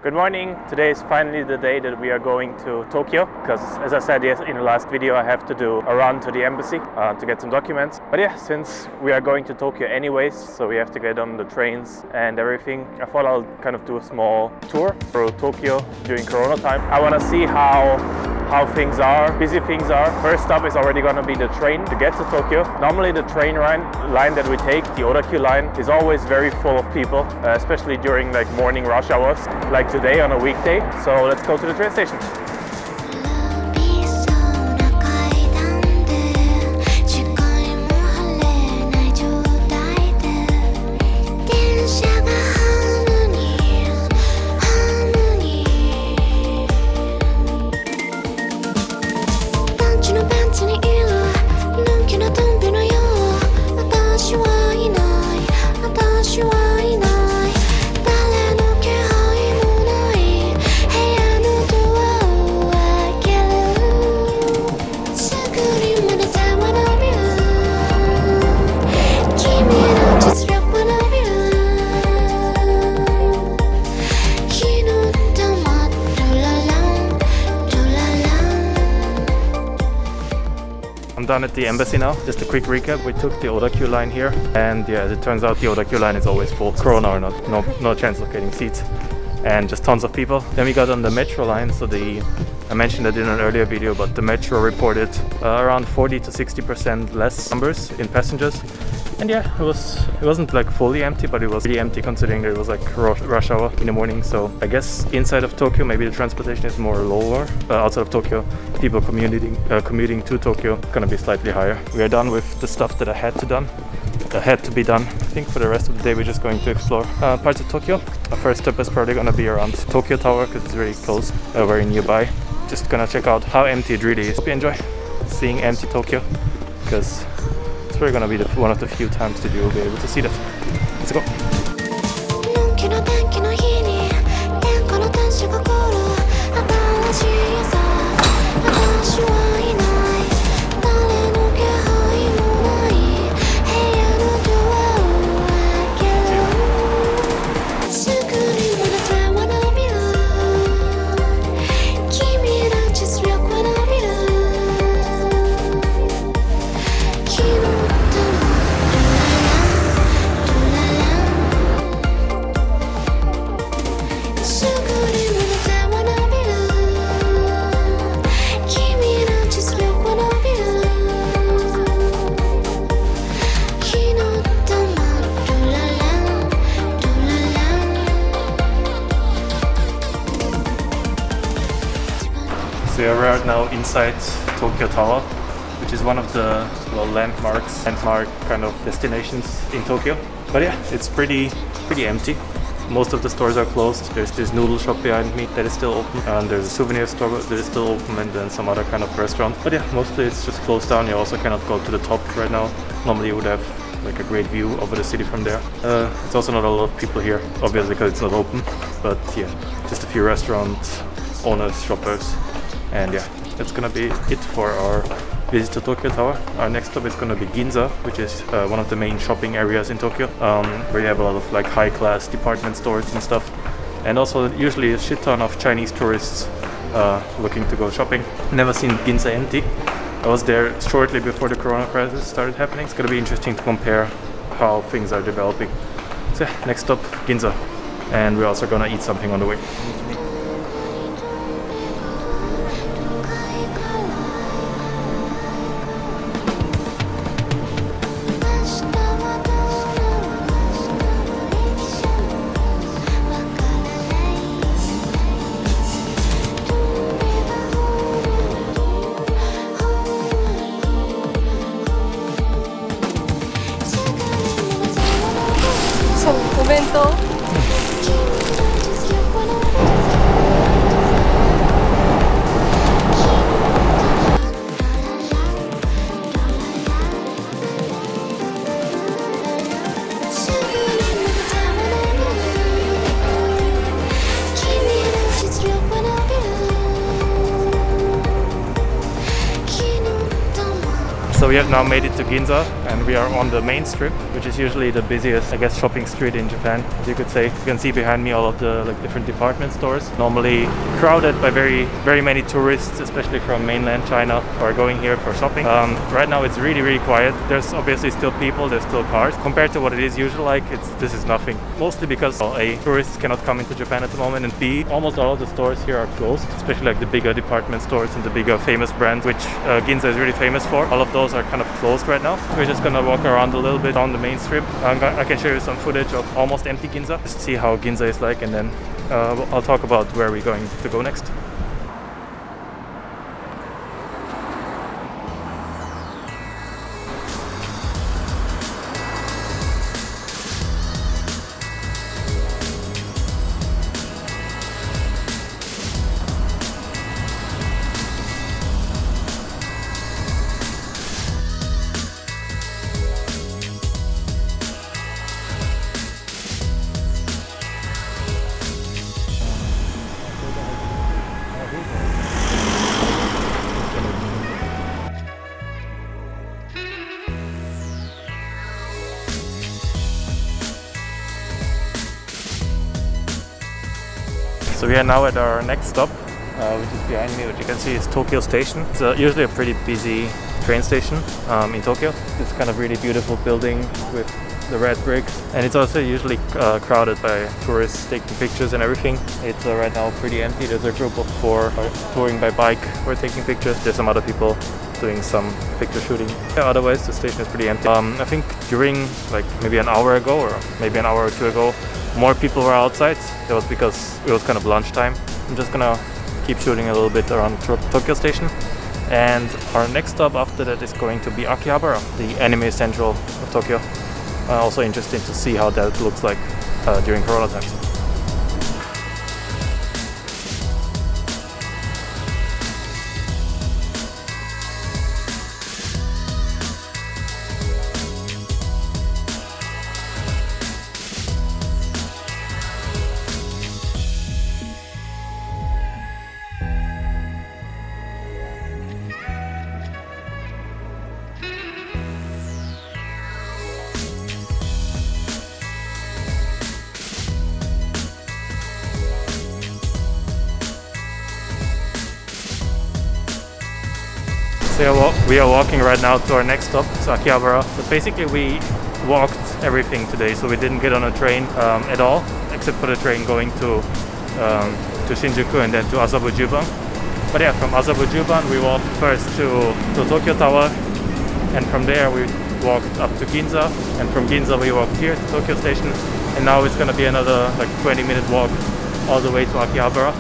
Good morning. Today is finally the day that we are going to Tokyo because, as I said in the last video, I have to do a run to the embassy to get some documents. But yeah, since we are going to Tokyo anyways, so we have to get on the trains and everything, I thought I'll kind of do a small tour through Tokyo during Corona time. I want to see how things are, busy things are. First stop is already going to be the train to get to Tokyo. Normally the train line that we take, the Odakyu line, is always very full of people, especially during like morning rush hours, like today on a weekday. So let's go to the train station. I'm done at the embassy now. Just a quick recap. We took the Odakyu line here, and yeah, it turns out the Odakyu line is always full. Corona or not, no chance of getting seats, and just tons of people. Then we got on the metro line. So I mentioned that in an earlier video, but the metro reported around 40 to 60% less numbers in passengers. And yeah, it wasn't like fully empty, but it was really empty considering that it was like rush hour in the morning. So I guess inside of Tokyo, maybe the transportation is more lower. Outside of Tokyo, people commuting to Tokyo gonna be slightly higher. We are done with the stuff that had to be done. I think for the rest of the day we're just going to explore parts of Tokyo. Our first step is probably gonna be around Tokyo Tower because it's really close, very nearby. Just gonna check out how empty it really is. Hope you enjoy seeing empty Tokyo because it's probably gonna be one of the few times that you will be able to see that. Let's go. So we are right now inside Tokyo Tower, which is one of the landmark kind of destinations in Tokyo. But yeah, it's pretty empty. Most of the stores are closed. There's this noodle shop behind me that is still open, and there's a souvenir store that is still open, and then some other kind of restaurant. But yeah, mostly it's just closed down. You also cannot go to the top right now. Normally you would have like a great view over the city from there. It's also not a lot of people here, obviously because it's not open. But yeah, just a few restaurant owners, shoppers. And yeah, that's gonna be it for our visit to Tokyo Tower. Our next stop is gonna be Ginza, which is one of the main shopping areas in Tokyo, where you have a lot of like high-class department stores and stuff, and also usually a shit ton of Chinese tourists looking to go shopping. Never seen Ginza empty. I was there shortly before the Corona crisis started happening. It's gonna be interesting to compare how things are developing. So yeah, next stop, Ginza, and we're also gonna eat something on the way. So we have now made it to Ginza, and we are on the main strip, which is usually the busiest, I guess, shopping street in Japan, you could say. You can see behind me all of the different department stores, normally crowded by very many tourists, especially from mainland China, who are going here for shopping. Right now it's really quiet. There's obviously still people, there's still cars. Compared to what it is usually like, this is nothing. Mostly because A, tourists cannot come into Japan at the moment, and B, almost all of the stores here are closed, especially like the bigger department stores and the bigger famous brands, which Ginza is really famous for. All of those are kind of closed right now. We're just gonna walk around a little bit on the main strip. I can show you some footage of almost empty Ginza, just see how Ginza is like, and then I'll talk about where we're going to go next. So we are now at our next stop, which is behind me, which you can see is Tokyo Station. It's usually a pretty busy train station in Tokyo. It's kind of really beautiful building with the red bricks, and it's also usually crowded by tourists taking pictures and everything. It's right now pretty empty. There's a group of 4 touring by bike who are taking pictures. There's some other people doing some picture shooting. Yeah, otherwise the station is pretty empty. I think during like maybe an hour ago or maybe an hour or two ago, more people were outside. That was because it was kind of lunchtime. I'm just gonna keep shooting a little bit around Tokyo Station. And our next stop after that is going to be Akihabara, the anime central of Tokyo. Also interesting to see how that looks like during Corona times. So we are walking right now to our next stop, it's Akihabara. But basically we walked everything today, so we didn't get on a train at all, except for the train going to Shinjuku and then to Asabujuban. But yeah, from Asabujuban we walked first to Tokyo Tower, and from there we walked up to Ginza, and from Ginza we walked here to Tokyo Station, and now it's gonna be another like 20-minute walk all the way to Akihabara.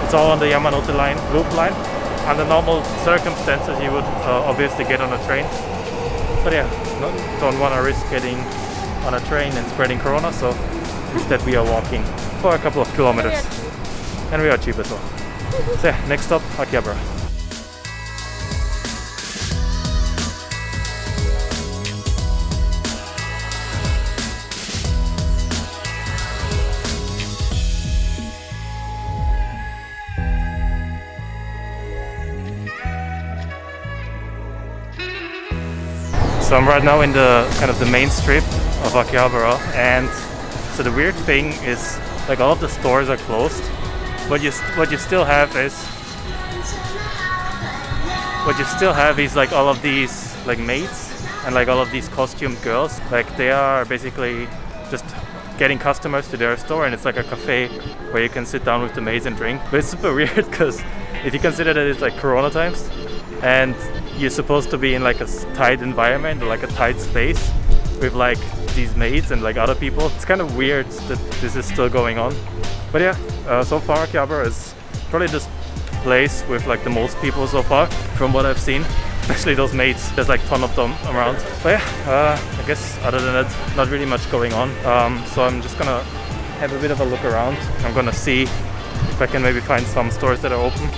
It's all on the Yamanote line, loop line. Under normal circumstances you would obviously get on a train, but yeah, don't want to risk getting on a train and spreading corona, so instead we are walking for a couple of kilometers, and we are cheap as well. So yeah, next stop, Akihabara. So I'm right now in the kind of the main strip of Akihabara, and so the weird thing is like all of the stores are closed, but what you still have is like all of these like maids and like all of these costumed girls. Like they are basically just getting customers to their store, and it's like a cafe where you can sit down with the maids and drink. But it's super weird because if you consider that it's like Corona times and you're supposed to be in like a tight environment or like a tight space with like these maids and like other people, it's kind of weird that this is still going on. But yeah, so far Akihabara is probably this place with like the most people so far from what I've seen, especially those maids. There's like a ton of them around. But yeah, I guess other than that, not really much going on. So I'm just gonna have a bit of a look around. I'm gonna see if I can maybe find some stores that are open.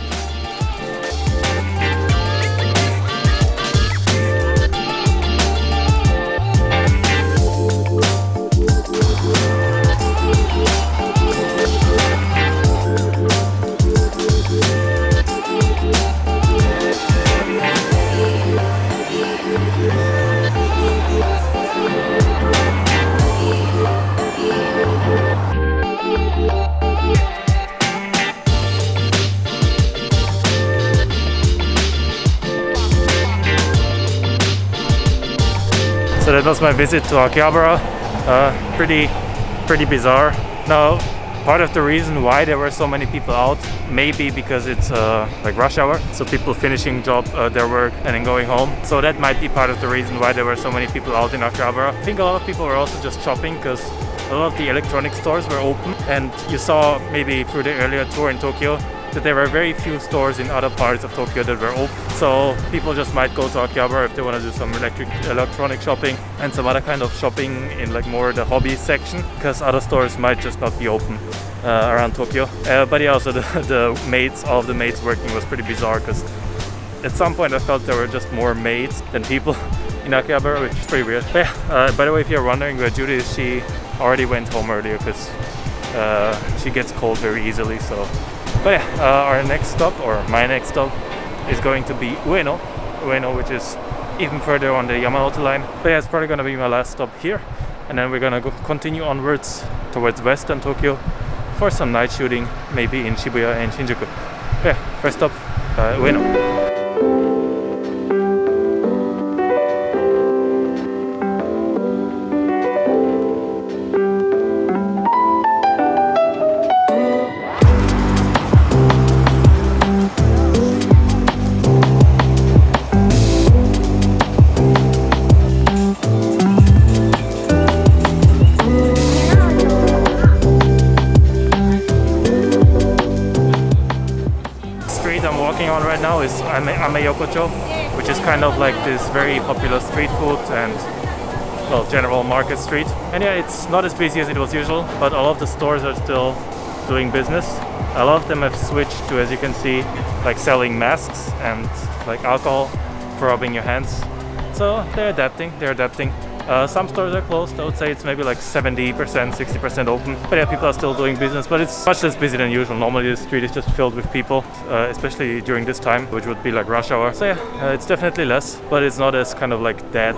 So that was my visit to Akihabara. Pretty bizarre. Now, part of the reason why there were so many people out, maybe because it's like rush hour, so people finishing their work and then going home. So that might be part of the reason why there were so many people out in Akihabara. I think a lot of people were also just shopping because a lot of the electronic stores were open, and you saw maybe through the earlier tour in Tokyo that there were very few stores in other parts of Tokyo that were open. So people just might go to Akihabara if they want to do some electronic shopping and some other kind of shopping in like more the hobby section, because other stores might just not be open around Tokyo. But yeah, also all of the maids working was pretty bizarre, because at some point I felt there were just more maids than people in Akihabara, which is pretty weird. But yeah, by the way, if you're wondering where Judy is, she already went home earlier because she gets cold very easily. So, but yeah, our next stop, or my next stop, is going to be Ueno, which is even further on the Yamanote line. But yeah, it's probably gonna be my last stop here, and then we're gonna continue onwards towards western Tokyo for some night shooting, maybe in Shibuya and Shinjuku. But yeah, first stop, Ueno. On right now is Ameyokocho, which is kind of like this very popular street food and, well, general market street. And yeah, it's not as busy as it was usual, but all of the stores are still doing business. A lot of them have switched to, as you can see, like selling masks and like alcohol for rubbing your hands. So they're adapting. Some stores are closed. I would say it's maybe like 70%, 60% open. But yeah, people are still doing business, but it's much less busy than usual. Normally the street is just filled with people, especially during this time, which would be like rush hour. So yeah, it's definitely less, but it's not as kind of like dead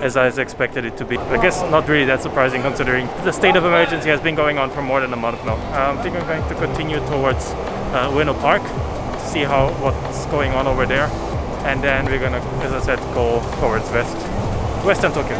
as I expected it to be. I guess not really that surprising, considering the state of emergency has been going on for more than a month now. I think I'm going to continue towards Ueno Park to see what's going on over there. And then we're gonna, as I said, go towards western Tokyo.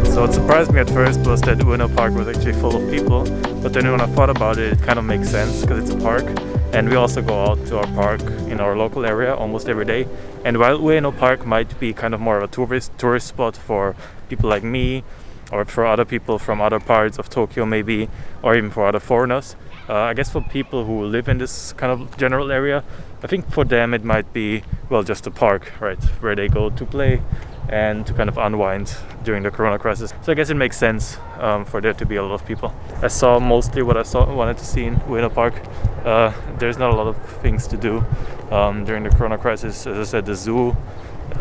So what surprised me at first was that Ueno Park was actually full of people, but then when I thought about it, it kind of makes sense because it's a park, and we also go out to our park in our local area almost every day. And while Ueno Park might be kind of more of a tourist spot for people like me, or for other people from other parts of Tokyo maybe, or even for other foreigners, I guess for people who live in this kind of general area, I think for them it might be, well, just a park, right, where they go to play and to kind of unwind during the corona crisis. So I guess it makes sense for there to be a lot of people. I saw mostly what I wanted to see in Ueno Park. There's not a lot of things to do during the corona crisis. As I said, the zoo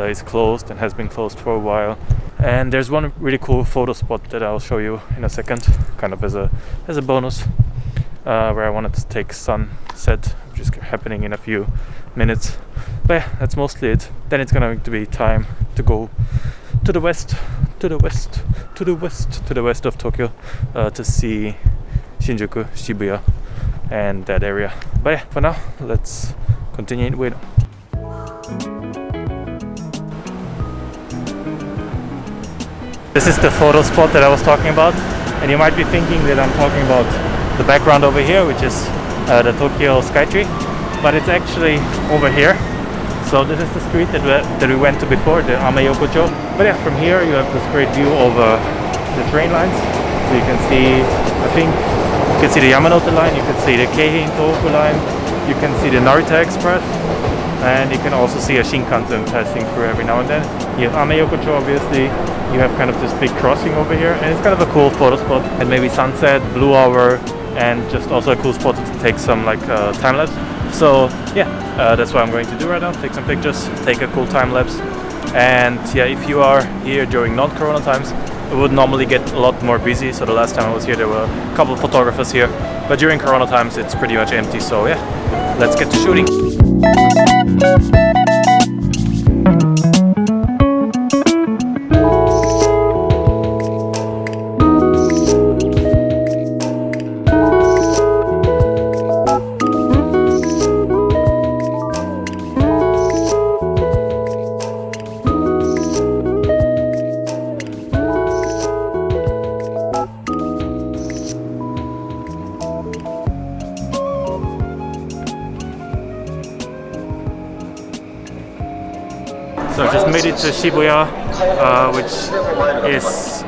is closed and has been closed for a while. And there's one really cool photo spot that I'll show you in a second, kind of as a bonus, where I wanted to take sunset, which is happening in a few minutes. But yeah, that's mostly it. Then it's going to be time to go to the west of Tokyo to see Shinjuku, Shibuya, and that area. But yeah, for now, let's continue in Ueno. This is the photo spot that I was talking about, and you might be thinking that I'm talking about the background over here, which is the Tokyo Skytree, but it's actually over here. So this is the street that we went to before, the Ameyokocho. But yeah, from here you have this great view over the train lines. So you can see, I think, you can see the Yamanote line, you can see the Keihin Tohoku line, you can see the Narita Express, and you can also see a Shinkansen passing through every now and then. You have Ameyokocho, obviously. You have kind of this big crossing over here, and it's kind of a cool photo spot. And maybe sunset, blue hour, and just also a cool spot to take some like time lapse. So yeah, that's what I'm going to do right now. Take some pictures, take a cool time lapse. And yeah, if you are here during non-corona times, it would normally get a lot more busy. So the last time I was here, there were a couple of photographers here, but during corona times it's pretty much empty. So yeah, let's get to shooting. So I just made it to Shibuya, which is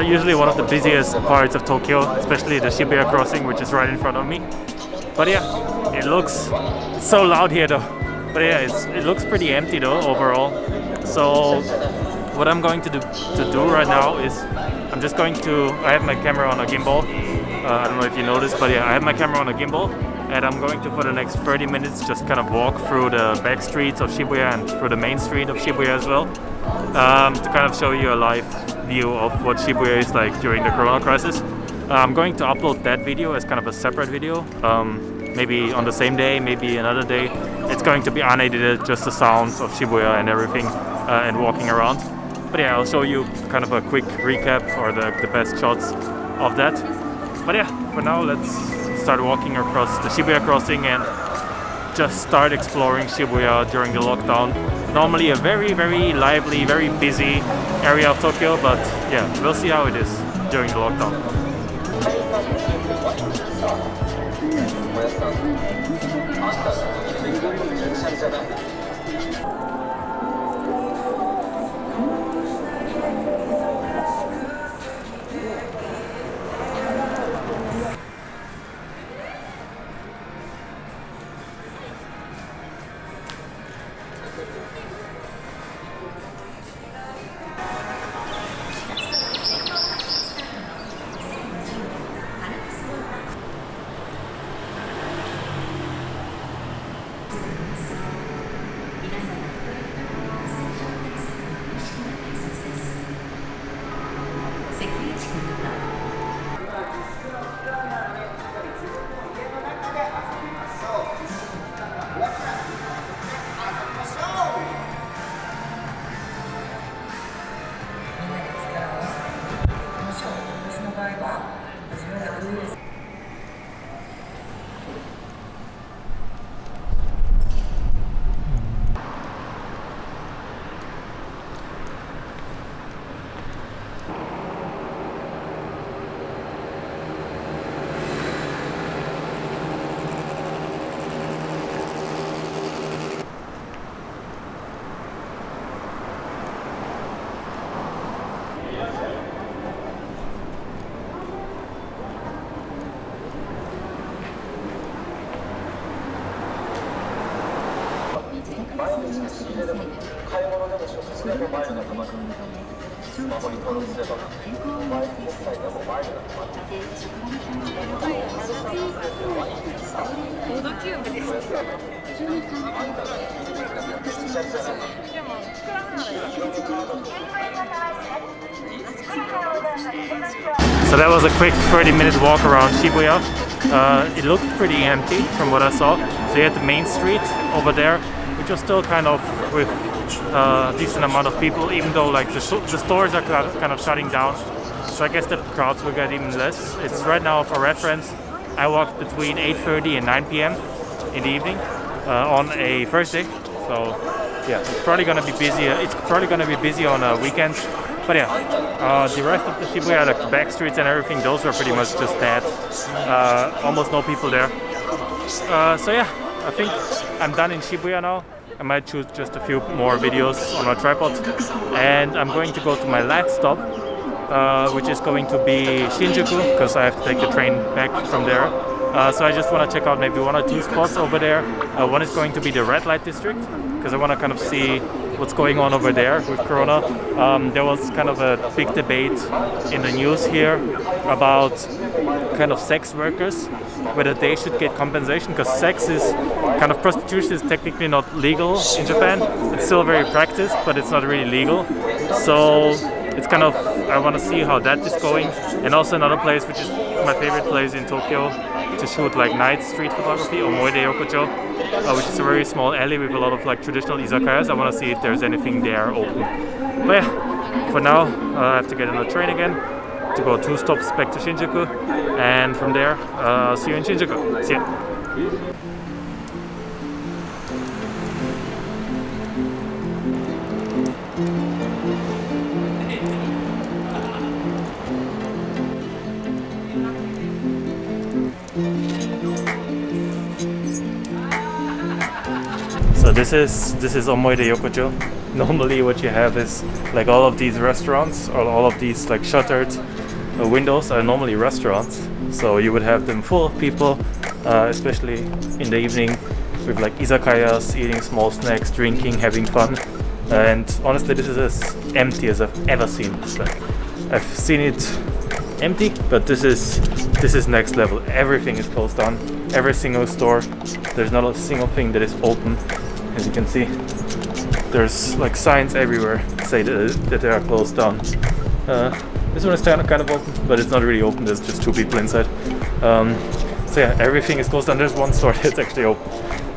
usually one of the busiest parts of Tokyo, especially the Shibuya crossing, which is right in front of me. But yeah, it looks so loud here though. But yeah, it looks pretty empty though overall. So what I'm going to do right now is I'm just going to, I have my camera on a gimbal. I don't know if you noticed, but yeah, I have my camera on a gimbal. And I'm going to, for the next 30 minutes, just kind of walk through the back streets of Shibuya and through the main street of Shibuya as well, to kind of show you a live view of what Shibuya is like during the corona crisis. I'm going to upload that video as kind of a separate video, maybe on the same day, maybe another day. It's going to be unedited, just the sounds of Shibuya and everything, and walking around. But yeah, I'll show you kind of a quick recap or the best shots of that. But yeah, for now, let's start walking across the Shibuya crossing and just start exploring Shibuya during the lockdown. Normally a very, very lively, very busy area of Tokyo, but yeah, we'll see how it is during the lockdown. So that was a quick 30-minute walk around Shibuya. It looked pretty empty from what I saw. So you had the main street over there, which was still kind of with a decent amount of people, even though like the stores are kind of shutting down. So I guess the crowds will get even less. It's right now, for reference, I walked between 8:30 and 9 p.m. in the evening on a Thursday. So yeah, it's probably gonna be busy. It's probably gonna be busy on weekends. But yeah, the rest of the Shibuya, like the back streets and everything, those were pretty much just dead. Almost no people there. So yeah, I think I'm done in Shibuya now. I might choose just a few more videos on my tripod. And I'm going to go to my last stop, which is going to be Shinjuku, because I have to take the train back from there. So I just want to check out maybe 1 or 2 spots over there. One is going to be the red light district, because I want to kind of see what's going on over there with Corona. There was kind of a big debate in the news here about kind of sex workers, whether they should get compensation, because sex is kind of, prostitution is technically not legal in Japan. It's still very practiced, but it's not really legal. So it's kind of, I want to see how that is going. And also another place, which is my favorite place in Tokyo to shoot like night street photography, Omoide Yokocho, which is a very small alley with a lot of like traditional izakayas. I want to see if there's anything there open. But yeah, for now I have to get on the train again to go 2 stops back to Shinjuku, and from there see you in Shinjuku. See ya. So this is Omoide Yokocho. Normally what you have is like all of these restaurants, or all of these like shuttered windows are normally restaurants. So you would have them full of people, especially in the evening, with like izakayas, eating small snacks, drinking, having fun. And honestly, this is as empty as I've ever seen this. Like, I've seen it empty, but this is next level. Everything is closed down. Every single store. There's not a single thing that is open. As you can see, there's like signs everywhere say that they are closed down. This one is kind of open, but it's not really open. There's just 2 people inside. So yeah, everything is closed down. There's one store that's actually open.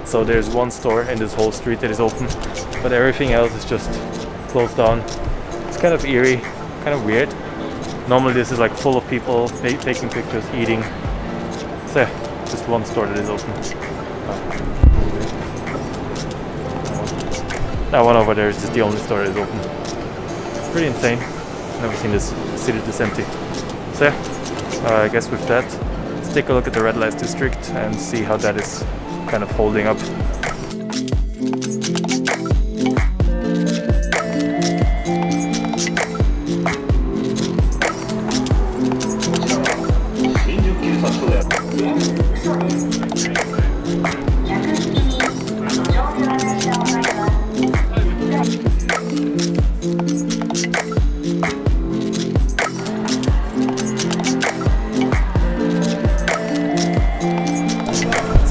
So there's one store in this whole street that is open, but everything else is just closed down. It's kind of eerie, kind of weird. Normally this is like full of people taking pictures, eating. So yeah, just one store that is open. That one over there is just the only store that is open. Pretty insane. Never seen this city this empty. So yeah, I guess with that, let's take a look at the red light district and see how that is kind of holding up.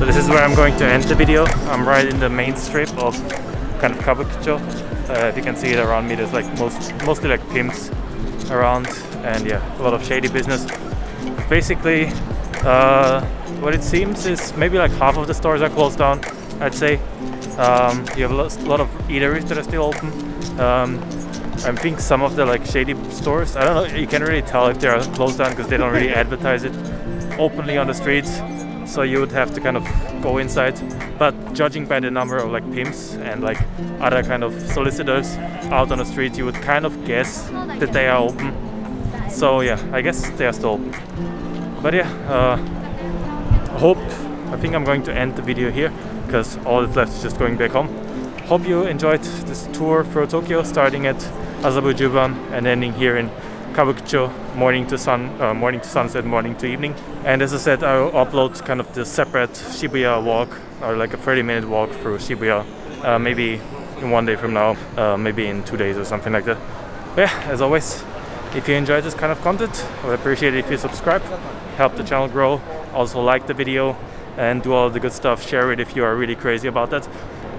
This is where I'm going to end the video. I'm right in the main strip of kind of Kabukicho. If you can see it around me, there's like mostly like pimps around, and yeah, a lot of shady business. Basically, what it seems is maybe like half of the stores are closed down, I'd say. You have a lot of eateries that are still open. I think some of the like shady stores, I don't know, you can't really tell if they are closed down because they don't really advertise it openly on the streets. So you would have to kind of go inside, but judging by the number of like pimps and like other kind of solicitors out on the street, you would kind of guess that they are open. So yeah, I guess they are still open. But yeah, I think I'm going to end the video here because all that's left is just going back home. Hope you enjoyed this tour through Tokyo, starting at Azabu-Juban and ending here in Kabukicho, morning to sunset, morning to evening. And as I said, I'll upload kind of the separate Shibuya walk, or like a 30-minute walk through Shibuya, maybe in 1 day from now, maybe in 2 days or something like that. But yeah, as always, if you enjoyed this kind of content, I would appreciate it if you subscribe, help the channel grow, also like the video and do all the good stuff, share it if you are really crazy about that.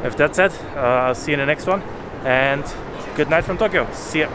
With that said, I'll see you in the next one, and good night from Tokyo. See ya.